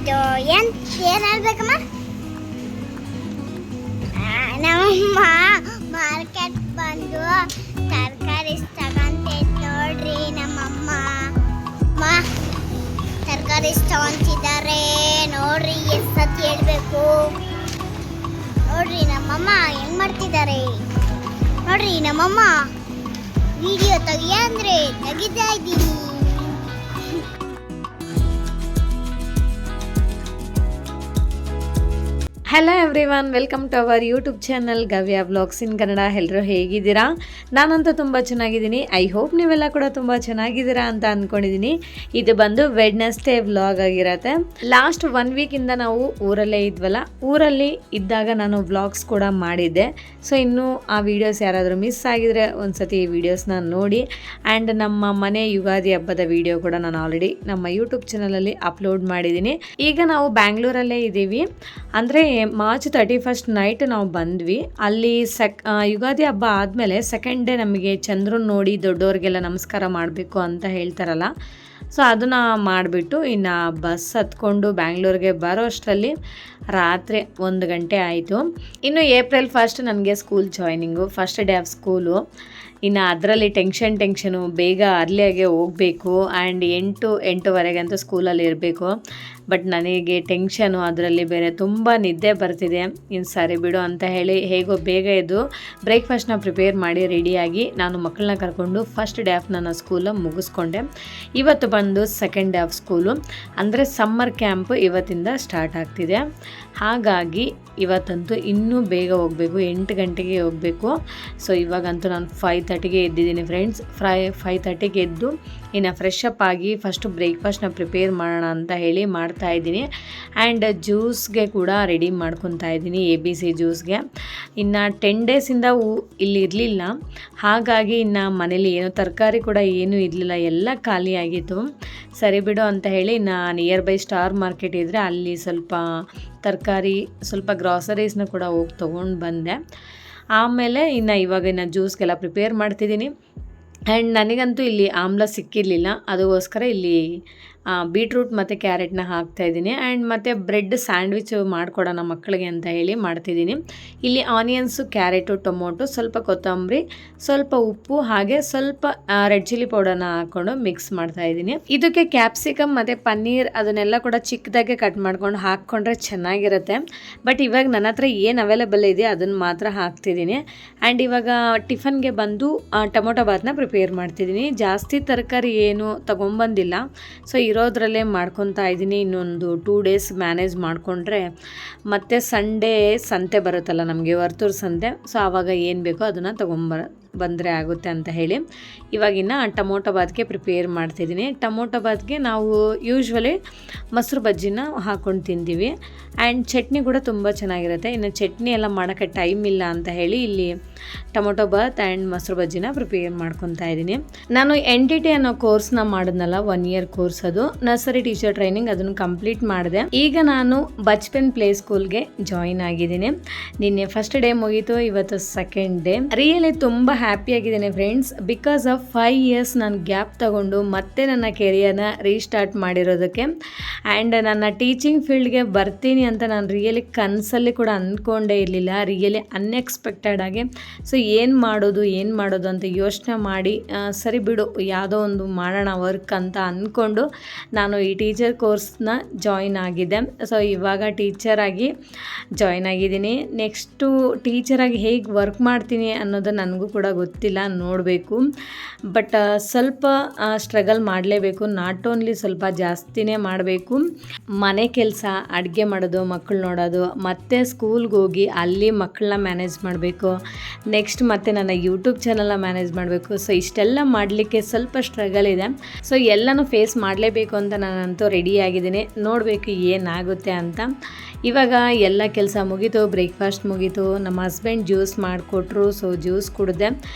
ಇದು ಏನು ಹೇಳ್ಬೇಕಮ್ಮ? ನಮ್ಮಮ್ಮ ಮಾರ್ಕೆಟ್ ಬಂದು ತರಕಾರಿ ತಗೊಂತೈತೆ ನೋಡ್ರಿ. ನಮ್ಮಮ್ಮ ತರಕಾರಿ ತಗೊಂತಿದ್ದಾರೆ ನೋಡ್ರಿ. ಎಷ್ಟು ಸತಿ ಹೇಳ್ಬೇಕು ನೋಡ್ರಿ. ನಮ್ಮಮ್ಮ ಹೆಂಗ್ ಮಾಡ್ತಿದ್ದಾರೆ ನೋಡ್ರಿ. ನಮ್ಮಮ್ಮ ವಿಡಿಯೋ ತೆಗಿಯ ಅಂದ್ರೆ ತೆಗಿತಾ ಇದ್ದೀನಿ. Hello everyone, welcome to our YouTube channel Gavya vlogs in Kannada. ಎಲ್ಲರೂ ಹೇಗಿದ್ದೀರಾ? ನಾನಂತೂ ತುಂಬ ಚೆನ್ನಾಗಿದ್ದೀನಿ. ಐ ಹೋಪ್ ನೀವೆಲ್ಲ ಕೂಡ ತುಂಬ ಚೆನ್ನಾಗಿದ್ದೀರಾ ಅಂತ ಅಂದ್ಕೊಂಡಿದ್ದೀನಿ. ಇದು ಬಂದು ವೆಡ್ನೆಸ್ಡೇ ವ್ಲಾಗ್ ಆಗಿರತ್ತೆ. ಲಾಸ್ಟ್ 1 ವೀಕಿಂದ ನಾವು ಊರಲ್ಲೇ ಇದ್ವಲ್ಲ, ಊರಲ್ಲಿ ಇದ್ದಾಗ ನಾನು ವ್ಲಾಗ್ಸ್ ಕೂಡ ಮಾಡಿದ್ದೆ. ಸೊ ಇನ್ನೂ ಆ ವಿಡಿಯೋಸ್ ಯಾರಾದರೂ ಮಿಸ್ ಆಗಿದರೆ ಒಂದ್ಸತಿ ಈ ವಿಡಿಯೋಸ್ನ ನೋಡಿ. ಆ್ಯಂಡ್ ನಮ್ಮ ಮನೆ ಯುಗಾದಿ ಹಬ್ಬದ ವಿಡಿಯೋ ಕೂಡ ನಾನು ಆಲ್ರೆಡಿ ನಮ್ಮ ಯೂಟ್ಯೂಬ್ ಚಾನಲಲ್ಲಿ ಅಪ್ಲೋಡ್ ಮಾಡಿದ್ದೀನಿ. ಈಗ ನಾವು ಬ್ಯಾಂಗ್ಳೂರಲ್ಲೇ ಇದ್ದೀವಿ. ಅಂದರೆ ಮಾರ್ಚ್ 31 ನೈಟ್ ನಾವು ಬಂದ್ವಿ. ಅಲ್ಲಿ ಯುಗಾದಿ ಹಬ್ಬ ಆದಮೇಲೆ ಸೆಕೆಂಡ್ ಡೇ ನಮಗೆ ಚಂದ್ರನ ನೋಡಿ ದೊಡ್ಡವ್ರಿಗೆಲ್ಲ ನಮಸ್ಕಾರ ಮಾಡಬೇಕು ಅಂತ ಹೇಳ್ತಾರಲ್ಲ. ಸೊ ಅದನ್ನು ಮಾಡಿಬಿಟ್ಟು ಇನ್ನು ಬಸ್ ಹತ್ಕೊಂಡು ಬ್ಯಾಂಗ್ಳೂರಿಗೆ ಬರೋ ಅಷ್ಟರಲ್ಲಿ ರಾತ್ರಿ 1 ಗಂಟೆ ಆಯಿತು. ಇನ್ನು ಏಪ್ರಿಲ್ 1 ನನಗೆ school joining, first day of school. ಇನ್ನು ಅದರಲ್ಲಿ ಟೆನ್ಷನು, ಬೇಗ ಅರ್ಲಿಯಾಗೆ ಹೋಗಬೇಕು. ಆ್ಯಂಡ್ 8-8:30 ಅಂತೂ ಸ್ಕೂಲಲ್ಲಿ ಇರಬೇಕು. ಬಟ್ ನನಗೆ ಟೆನ್ಷನು, ಅದರಲ್ಲಿ ಬೇರೆ ತುಂಬ ನಿದ್ದೆ ಬರ್ತಿದೆ. ಇನ್ನು ಸರಿ ಬಿಡು ಅಂತ ಹೇಳಿ ಹೇಗೋ ಬೇಗ ಎದ್ದು ಬ್ರೇಕ್ಫಾಸ್ಟ್ನ ಪ್ರಿಪೇರ್ ಮಾಡಿ ರೆಡಿಯಾಗಿ ನಾನು ಮಕ್ಕಳನ್ನ ಕರ್ಕೊಂಡು ಫಸ್ಟ್ ಡೇ ಆಫ್ ನನ್ನ ಸ್ಕೂಲ ಮುಗಿಸ್ಕೊಂಡೆ. ಇವತ್ತು ಬಂದು ಸೆಕೆಂಡ್ ಡೇ ಆಫ್ ಸ್ಕೂಲು, ಅಂದರೆ ಸಮ್ಮರ್ ಕ್ಯಾಂಪ್ ಇವತ್ತಿಂದ ಸ್ಟಾರ್ಟ್ ಆಗ್ತಿದೆ. ಹಾಗಾಗಿ ಇವತ್ತಂತೂ ಇನ್ನೂ ಬೇಗ ಹೋಗಬೇಕು, 8 ಗಂಟೆಗೆ ಹೋಗಬೇಕು. ಸೊ ಇವಾಗಂತೂ ನಾನು 5:30ಗೆ ಎದ್ದಿದ್ದೀನಿ ಫ್ರೆಂಡ್ಸ್. 5:30ಗೆ ಎದ್ದು ಇನ್ನು ಫ್ರೆಶ್ ಅಪ್ ಆಗಿ ಫಸ್ಟು ಬ್ರೇಕ್ಫಾಸ್ಟ್ನ ಪ್ರಿಪೇರ್ ಮಾಡೋಣ ಅಂತ ಹೇಳಿ ಮಾಡ್ತಾಯಿದ್ದೀನಿ. ಆ್ಯಂಡ್ ಜ್ಯೂಸ್ಗೆ ಕೂಡ ರೆಡಿ ಮಾಡ್ಕೊತಾ ಇದ್ದೀನಿ, ABC ಜ್ಯೂಸ್ಗೆ. ಇನ್ನು 10 ಡೇಸಿಂದ ಇಲ್ಲಿ ಇರಲಿಲ್ಲ. ಹಾಗಾಗಿ ಇನ್ನು ಮನೇಲಿ ಏನೂ ತರಕಾರಿ ಕೂಡ ಏನೂ ಇರಲಿಲ್ಲ, ಎಲ್ಲ ಖಾಲಿ ಆಗಿತ್ತು. ಸರಿ ಬಿಡು ಅಂತ ಹೇಳಿ ಇನ್ನು ನಿಯರ್ ಬೈ ಸ್ಟಾರ್ ಮಾರ್ಕೆಟ್ ಇದ್ದರೆ ಅಲ್ಲಿ ಸ್ವಲ್ಪ ತರಕಾರಿ, ಸ್ವಲ್ಪ ಗ್ರಾಸರೀಸ್ನ ಕೂಡ ಹೋಗಿ ತೊಗೊಂಡು ಬಂದೆ. ಆಮೇಲೆ ಇನ್ನು ಜ್ಯೂಸ್ಗೆಲ್ಲ ಪ್ರಿಪೇರ್ ಮಾಡ್ತಿದ್ದೀನಿ. ಆ್ಯಂಡ್ ನನಗಂತೂ ಇಲ್ಲಿ ಆಮ್ಲ ಸಿಕ್ಕಿರಲಿಲ್ಲ, ಅದಕ್ಕೋಸ್ಕರ ಇಲ್ಲಿ ಬೀಟ್ರೂಟ್ ಮತ್ತು ಕ್ಯಾರೆಟ್ನ ಹಾಕ್ತಾಯಿದ್ದೀನಿ. ಆ್ಯಂಡ್ ಮತ್ತು ಬ್ರೆಡ್ ಸ್ಯಾಂಡ್ವಿಚ್ ಮಾಡಿಕೊಡೋಣ ಮಕ್ಕಳಿಗೆ ಅಂತ ಹೇಳಿ ಮಾಡ್ತಿದ್ದೀನಿ. ಇಲ್ಲಿ ಆನಿಯನ್ಸು, ಕ್ಯಾರೆಟು, ಟೊಮೊಟೊ, ಸ್ವಲ್ಪ ಕೊತ್ತಂಬರಿ, ಸ್ವಲ್ಪ ಉಪ್ಪು, ಹಾಗೆ ಸ್ವಲ್ಪ ರೆಡ್ ಚಿಲ್ಲಿ ಪೌಡರ್ನ ಹಾಕ್ಕೊಂಡು ಮಿಕ್ಸ್ ಮಾಡ್ತಾಯಿದ್ದೀನಿ. ಇದಕ್ಕೆ ಕ್ಯಾಪ್ಸಿಕಮ್ ಮತ್ತು ಪನ್ನೀರ್ ಅದನ್ನೆಲ್ಲ ಕೂಡ ಚಿಕ್ಕದಾಗೆ ಕಟ್ ಮಾಡ್ಕೊಂಡು ಹಾಕ್ಕೊಂಡ್ರೆ ಚೆನ್ನಾಗಿರುತ್ತೆ. ಬಟ್ ಇವಾಗ ನನ್ನ ಹತ್ರ ಏನು ಅವೈಲೇಬಲ್ ಇದೆ ಅದನ್ನು ಮಾತ್ರ ಹಾಕ್ತಿದ್ದೀನಿ. ಆ್ಯಂಡ್ ಇವಾಗ ಟಿಫನ್ಗೆ ಬಂದು ಟೊಮೊಟೊ ಬಾತ್ನ ಪ್ರಿಪೇರ್ ಮಾಡ್ತಿದ್ದೀನಿ. ಜಾಸ್ತಿ ತರಕಾರಿ ಏನು ತೊಗೊಂಬಂದಿಲ್ಲ, ಸೊ ಇರೋದ್ರಲ್ಲೇ ಮಾಡ್ಕೊತಾ ಇದ್ದೀನಿ. ಇನ್ನೊಂದು 2 ಡೇಸ್ ಮ್ಯಾನೇಜ್ ಮಾಡಿಕೊಂಡ್ರೆ ಮತ್ತು ಸಂಡೇ ಸಂತೆ ಬರುತ್ತಲ್ಲ ನಮಗೆ, ವರ್ತೂರು ಸಂತೆ. ಸೊ ಆವಾಗ ಏನು ಬೇಕೋ ಅದನ್ನು ಬಂದರೆ ಆಗುತ್ತೆ ಅಂತ ಹೇಳಿ ಇವಾಗಿನ ಟೊಮೊಟೊ ಬಾತ್ಗೆ ಪ್ರಿಪೇರ್ ಮಾಡ್ತಿದ್ದೀನಿ. ಟೊಮೊಟೊ ಬಾತ್ಗೆ ನಾವು ಯೂಶ್ವಲಿ ಮೊಸರು ಬಜ್ಜಿನ ಹಾಕ್ಕೊಂಡು ತಿಂತೀವಿ. ಆ್ಯಂಡ್ ಚಟ್ನಿ ಕೂಡ ತುಂಬ ಚೆನ್ನಾಗಿರುತ್ತೆ. ಇನ್ನು ಚಟ್ನಿ ಎಲ್ಲ ಮಾಡೋಕ್ಕೆ ಟೈಮ್ ಇಲ್ಲ ಅಂತ ಹೇಳಿ ಇಲ್ಲಿ ಟೊಮೊಟೊ ಬಾತ್ ಆ್ಯಂಡ್ ಮೊಸರು ಬಜ್ಜಿನ ಪ್ರಿಪೇರ್ ಮಾಡ್ಕೊತಾ ಇದ್ದೀನಿ. ನಾನು NTT ಅನ್ನೋ ಕೋರ್ಸ್ನ ಮಾಡಿದ್ನಲ್ಲ, 1 ಇಯರ್ ಕೋರ್ಸ್, ಅದು ನರ್ಸರಿ ಟೀಚರ್ ಟ್ರೈನಿಂಗ್, ಅದನ್ನು ಕಂಪ್ಲೀಟ್ ಮಾಡಿದೆ. ಈಗ ನಾನು ಬಚ್ಪನ್ ಪ್ಲೇ ಸ್ಕೂಲ್ಗೆ ಜಾಯಿನ್ ಆಗಿದ್ದೀನಿ. ನಿನ್ನೆ ಫಸ್ಟ್ ಡೇ ಮುಗೀತು, ಇವತ್ತು ಸೆಕೆಂಡ್ ಡೇ. ರಿಯಲಿ ತುಂಬ ಹ್ಯಾಪಿಯಾಗಿದ್ದೀನಿ ಫ್ರೆಂಡ್ಸ್. ಬಿಕಾಸ್ ಆಫ್ 5 ಇಯರ್ಸ್ ನಾನು ಗ್ಯಾಪ್ ತಗೊಂಡು ಮತ್ತೆ ನನ್ನ ಕೆರಿಯರ್ನ ರೀಸ್ಟಾರ್ಟ್ ಮಾಡಿರೋದಕ್ಕೆ. ಆ್ಯಂಡ್ ನನ್ನ ಟೀಚಿಂಗ್ ಫೀಲ್ಡ್ಗೆ ಬರ್ತೀನಿ ಅಂತ ನಾನು ರಿಯಲಿ ಕನಸಲ್ಲಿ ಕೂಡ ಅಂದ್ಕೊಂಡೇ ಇರಲಿಲ್ಲ. ರಿಯಲಿ ಅನ್ಎಕ್ಸ್ಪೆಕ್ಟೆಡ್ ಆಗಿ. ಸೊ ಏನು ಮಾಡೋದು ಅಂತ ಯೋಚನೆ ಮಾಡಿ ಸರಿ ಬಿಡು ಯಾವುದೋ ಒಂದು ಮಾಡೋಣ ವರ್ಕ್ ಅಂತ ಅಂದ್ಕೊಂಡು ನಾನು ಈ ಟೀಚರ್ ಕೋರ್ಸ್ನ ಜಾಯಿನ್ ಆಗಿದ್ದೆ. ಸೊ ಇವಾಗ ಟೀಚರಾಗಿ ಜಾಯಿನ್ ಆಗಿದ್ದೀನಿ. ನೆಕ್ಸ್ಟು ಟೀಚರಾಗಿ ಹೇಗೆ ವರ್ಕ್ ಮಾಡ್ತೀನಿ ಅನ್ನೋದು ನನಗೂ ಕೂಡ ಗೊತ್ತಿಲ್ಲ, ನೋಡಬೇಕು. ಬಟ್ ಸ್ವಲ್ಪ ಸ್ಟ್ರಗಲ್ ಮಾಡಲೇಬೇಕು. ನಾಟ್ ಓನ್ಲಿ ಸ್ವಲ್ಪ ಜಾಸ್ತಿನೇ ಮಾಡಬೇಕು. ಮನೆ ಕೆಲಸ, ಅಡುಗೆ ಮಾಡೋದು, ಮಕ್ಕಳು ನೋಡೋದು, ಮತ್ತು ಸ್ಕೂಲ್ಗೆ ಹೋಗಿ ಅಲ್ಲಿ ಮಕ್ಕಳನ್ನ ಮ್ಯಾನೇಜ್ ಮಾಡಬೇಕು. ನೆಕ್ಸ್ಟ್ ಮತ್ತು ನನ್ನ ಯೂಟ್ಯೂಬ್ ಚಾನಲ್ನ ಮ್ಯಾನೇಜ್ ಮಾಡಬೇಕು. ಸೊ ಇಷ್ಟೆಲ್ಲ ಮಾಡಲಿಕ್ಕೆ ಸ್ವಲ್ಪ ಸ್ಟ್ರಗಲ್ ಇದೆ. ಸೊ ಎಲ್ಲನೂ ಫೇಸ್ ಮಾಡಲೇಬೇಕು ಅಂತ ನಾನಂತೂ ರೆಡಿಯಾಗಿದ್ದೀನಿ. ನೋಡಬೇಕು ಏನಾಗುತ್ತೆ ಅಂತ. ಇವಾಗ ಎಲ್ಲ ಕೆಲಸ ಮುಗೀತು, ಬ್ರೇಕ್ಫಾಸ್ಟ್ ಮುಗೀತು. ನಮ್ಮ ಹಸ್ಬೆಂಡ್ ಜ್ಯೂಸ್ ಮಾಡಿಕೊಟ್ರು. ಸೊ ಜ್ಯೂಸ್ ಕುಡಿದೆ.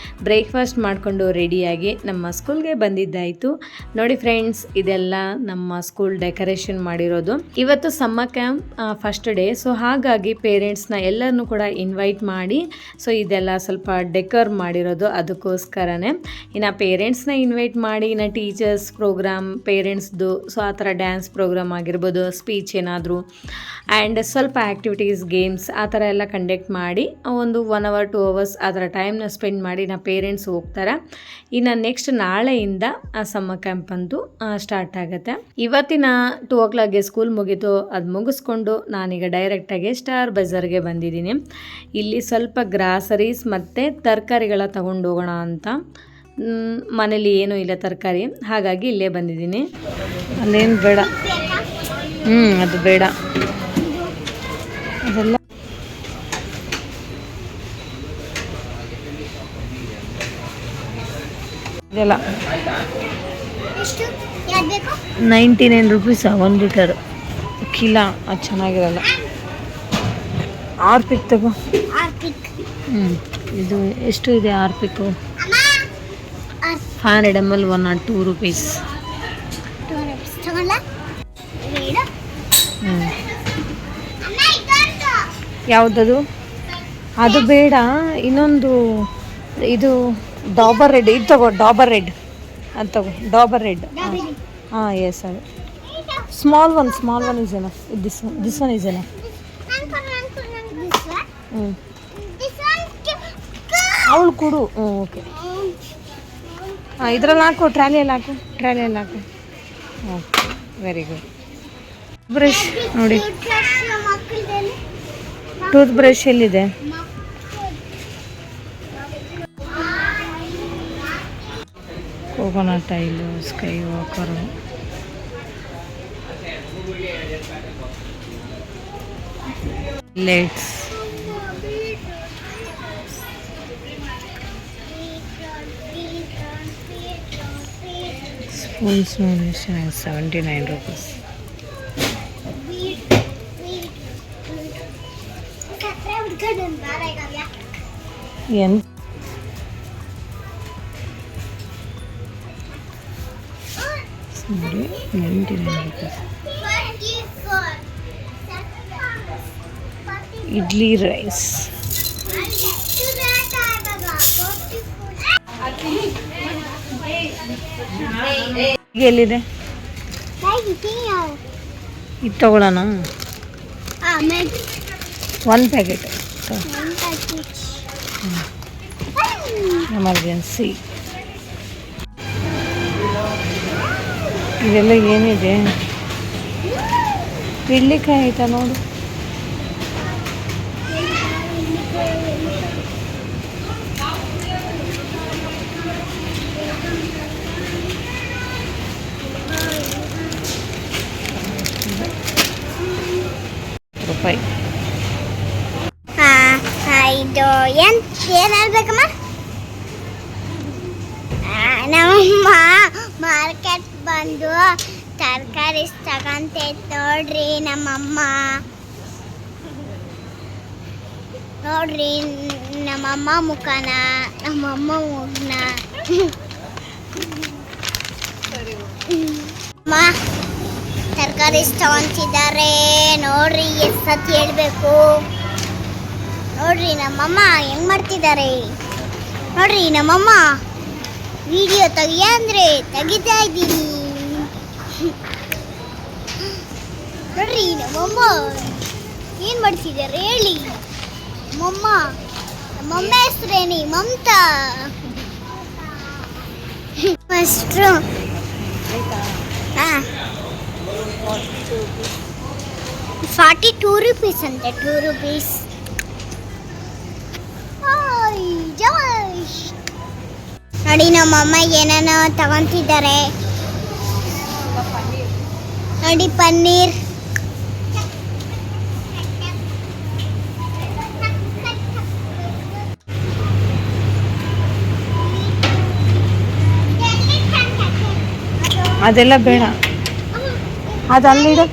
ಬ್ರೇಕ್ಫಾಸ್ಟ್ ಮಾಡಿಕೊಂಡು ರೆಡಿಯಾಗಿ ನಮ್ಮ ಸ್ಕೂಲ್ಗೆ ಬಂದಿದ್ದಾಯಿತು. ನೋಡಿ ಫ್ರೆಂಡ್ಸ್, ಇದೆಲ್ಲ ನಮ್ಮ ಸ್ಕೂಲ್ ಡೆಕೋರೇಷನ್ ಮಾಡಿರೋದು. ಇವತ್ತು summer camp first day, so ಹಾಗಾಗಿ ಪೇರೆಂಟ್ಸ್ನ ಎಲ್ಲರನ್ನೂ ಕೂಡ ಇನ್ವೈಟ್ ಮಾಡಿ ಸೊ ಇದೆಲ್ಲ ಸ್ವಲ್ಪ ಡೆಕೋರ್ ಮಾಡಿರೋದು, ಅದಕ್ಕೋಸ್ಕರನೇ. ಇನ್ನು ಪೇರೆಂಟ್ಸ್ನ ಇನ್ವೈಟ್ ಮಾಡಿ ಇನ್ನು ಟೀಚರ್ಸ್ ಪ್ರೋಗ್ರಾಮ್, ಪೇರೆಂಟ್ಸ್ದು ಸೊ ಆ ಥರ ಡ್ಯಾನ್ಸ್ ಪ್ರೋಗ್ರಾಮ್ ಆಗಿರ್ಬೋದು, ಸ್ಪೀಚ್ ಏನಾದರೂ ಆ್ಯಂಡ್ ಸ್ವಲ್ಪ ಆ್ಯಕ್ಟಿವಿಟೀಸ್, ಗೇಮ್ಸ್ ಆ ಥರ ಎಲ್ಲ ಕಂಡಕ್ಟ್ ಮಾಡಿ ಒಂದು 1 hour 2 hours ಆ ಥರ ಟೈಮ್ನ ಸ್ಪೆಂಡ್ ಮಾಡಿ ನಾ ಪೇರೆಂಟ್ಸ್ ಹೋಗ್ತಾರೆ. ಇನ್ನು ನೆಕ್ಸ್ಟ್ ನಾಳೆಯಿಂದ ಸಮ್ಮರ್ ಕ್ಯಾಂಪ್ ಅಂತೂ ಸ್ಟಾರ್ಟ್ ಆಗುತ್ತೆ. ಇವತ್ತಿನ 2 o'clockಗೆ ಸ್ಕೂಲ್ ಮುಗೀತು. ಅದು ಮುಗಿಸ್ಕೊಂಡು ನಾನೀಗ ಡೈರೆಕ್ಟಾಗಿ ಸ್ಟಾರ್ ಬಜಾರ್ಗೆ ಬಂದಿದ್ದೀನಿ. ಇಲ್ಲಿ ಸ್ವಲ್ಪ ಗ್ರಾಸರೀಸ್ ಮತ್ತು ತರಕಾರಿಗಳ ತಗೊಂಡು ಹೋಗೋಣ ಅಂತ. ಮನೇಲಿ ಏನೂ ಇಲ್ಲ ತರಕಾರಿ, ಹಾಗಾಗಿ ಇಲ್ಲೇ ಬಂದಿದ್ದೀನಿ. ಅಲ್ಲೇನು ಬೇಡ, ಅದು ಬೇಡ, ಅದೆಲ್ಲ ಇದೆಲ್ಲ 99 rupees 1 ಲೀಟರ್ ಕಿಲ. ಅದು ಚೆನ್ನಾಗಿರಲ್ಲ. ಆರ್ಪಿಕ್ ತಗೋ. ಇದು ಎಷ್ಟು ಇದೆ ಆರ್ಪಿಕ್ಕು? 500 ml 102 rupees. ಯಾವುದದು? ಅದು ಬೇಡ, ಇನ್ನೊಂದು ಇದು ಡಾಬರ್ ರೆಡ್. ಇದು ತಗೋ, ಡಾಬರ್ ರೆಡ್. ಅದು ತಗೋ, ಡಾಬರ್ ರೆಡ್. ಹಾಂ ಎಸ್, ಅದು small one is enough. This one is enough. ಅವಳು ಕೊಡು. ಓಕೆ, ಹಾಂ ಇದ್ರಲ್ಲಿ ಹಾಕು, ಟ್ರಾಲಿಯಲ್ಲಿ ಹಾಕು. Okay, very good. ಬ್ರಷ್ ನೋಡಿ, ಟೂತ್ ಬ್ರಷ್ ಎಲ್ಲಿದೆ? Coconut oil, sky Walkaroo, ಲೇಟ್ಸ್, spoons 79 rupees. ಏನು ನೋಡಿ, 99 rupees. ಇಡ್ಲಿ ರೈಸ್. ಎಲ್ಲಿದೆ? ಇದು ತಗೊಳ್ಳೋಣ. 1 ಪ್ಯಾಕೆಟ್ ಎಮರ್ಜೆನ್ಸಿ. ಇದೆಲ್ಲ ಏನಿದೆ? ಇಡ್ಲಿಕಾಯಿ ಆಯ್ತಾ ನೋಡು. ರೂಪಾಯಿ. ಇದು ಏನು ಹೇಳ್ಬೇಕಮ್ಮ? ನಮ್ಮಮ್ಮ ಮಾರ್ಕೆಟ್ ಬಂದು ತರಕಾರಿ ತಗೊಂತೈತೆ ನೋಡ್ರಿ. ನಮ್ಮಮ್ಮ ನೋಡ್ರಿ, ನಮ್ಮಮ್ಮ ಮುಖನ, ನಮ್ಮಮ್ಮ ಮುಖನ. ಅಮ್ಮ ತರಕಾರಿ ತಗೊಂತಿದ್ದಾರೆ ನೋಡ್ರಿ. ಎಷ್ಟು ಸತಿ ಹೇಳ್ಬೇಕು? ನೋಡ್ರಿ ನಮ್ಮಮ್ಮ ಹೆಂಗ್ ಮಾಡ್ತಿದ್ದಾರೆ ನೋಡ್ರಿ. ನಮ್ಮಮ್ಮ ವಿಡಿಯೋ ತೆಗಿಯ ಅಂದ್ರೆ ತೆಗಿತಾ ಇದ್ದೀನಿ ನೋಡ್ರಿ. ನಮ್ಮಮ್ಮ ಏನ್ ಮಾಡ್ತಿದ್ದಾರೆ ಹೇಳಿ? ನಮ್ಮಮ್ಮ ಹೆಸರೇನಿ? ಮಮತಾ. ಅಷ್ಟು 42 rupees ಅಂತೆ. 2 rupees. ನೋಡಿ ನಮ್ಮಮ್ಮ ಏನೇನೋ ತಗೊಂತಿದ್ದಾರೆ ನೋಡಿ. ಪನ್ನೀರ್, ಅದೆಲ್ಲ ಬೇಡ. ಅದು ಅಲ್ಲಿಡು,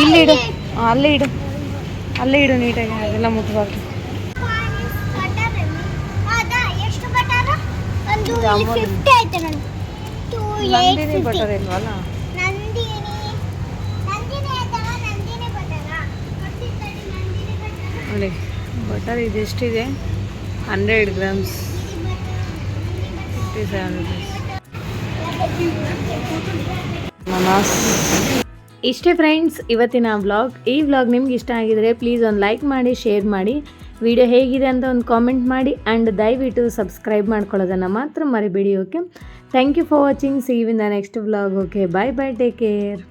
ಇಲ್ಲಿಡು, ಅಲ್ಲೇ ಇಡು ನೀಟಾಗಿ. ಅದೆಲ್ಲ ಮುಟ್ಬಾರ್ದು. ಇದು ಅಮೂಲ್ 50 ಆಯ್ತು ನೋಡಿ. 2 ನಂದಿನಿ 850. ಬಟರ್ ಇಲ್ವಲ್ಲ? ನಂದಿನಿ ಅಥವಾ ನಂದಿನಿ ಬಟರ ಕೊಡ್ತಿದ್ದಾರೆ. ನಂದಿನಿ ಬಟರ ನೋಡಿ ಬಟರ್ ಇದೆಷ್ಟಿದೆ, 100 ಗ್ರಾಮ್ಸ್ 57 rupees. ಮನಾಸ್. ಇಷ್ಟೇ ಫ್ರೆಂಡ್ಸ್ ಇವತ್ತಿನ ವ್ಲಾಗ್. ಈ ವ್ಲಾಗ್ ನಿಮ್ಗೆ ಇಷ್ಟ ಆಗಿದರೆ ಪ್ಲೀಸ್ ಒಂದು ಲೈಕ್ ಮಾಡಿ, ಶೇರ್ ಮಾಡಿ, ವಿಡಿಯೋ ಹೇಗಿದೆ ಅಂತ ಒಂದು ಕಾಮೆಂಟ್ ಮಾಡಿ ಆ್ಯಂಡ್ ದಯವಿಟ್ಟು ಸಬ್ಸ್ಕ್ರೈಬ್ ಮಾಡ್ಕೊಳ್ಳೋದನ್ನು ಮಾತ್ರ ಮರಿಬೇಡಿ. Okay, thank you for watching. See you in the next vlog. Okay, bye bye, take care.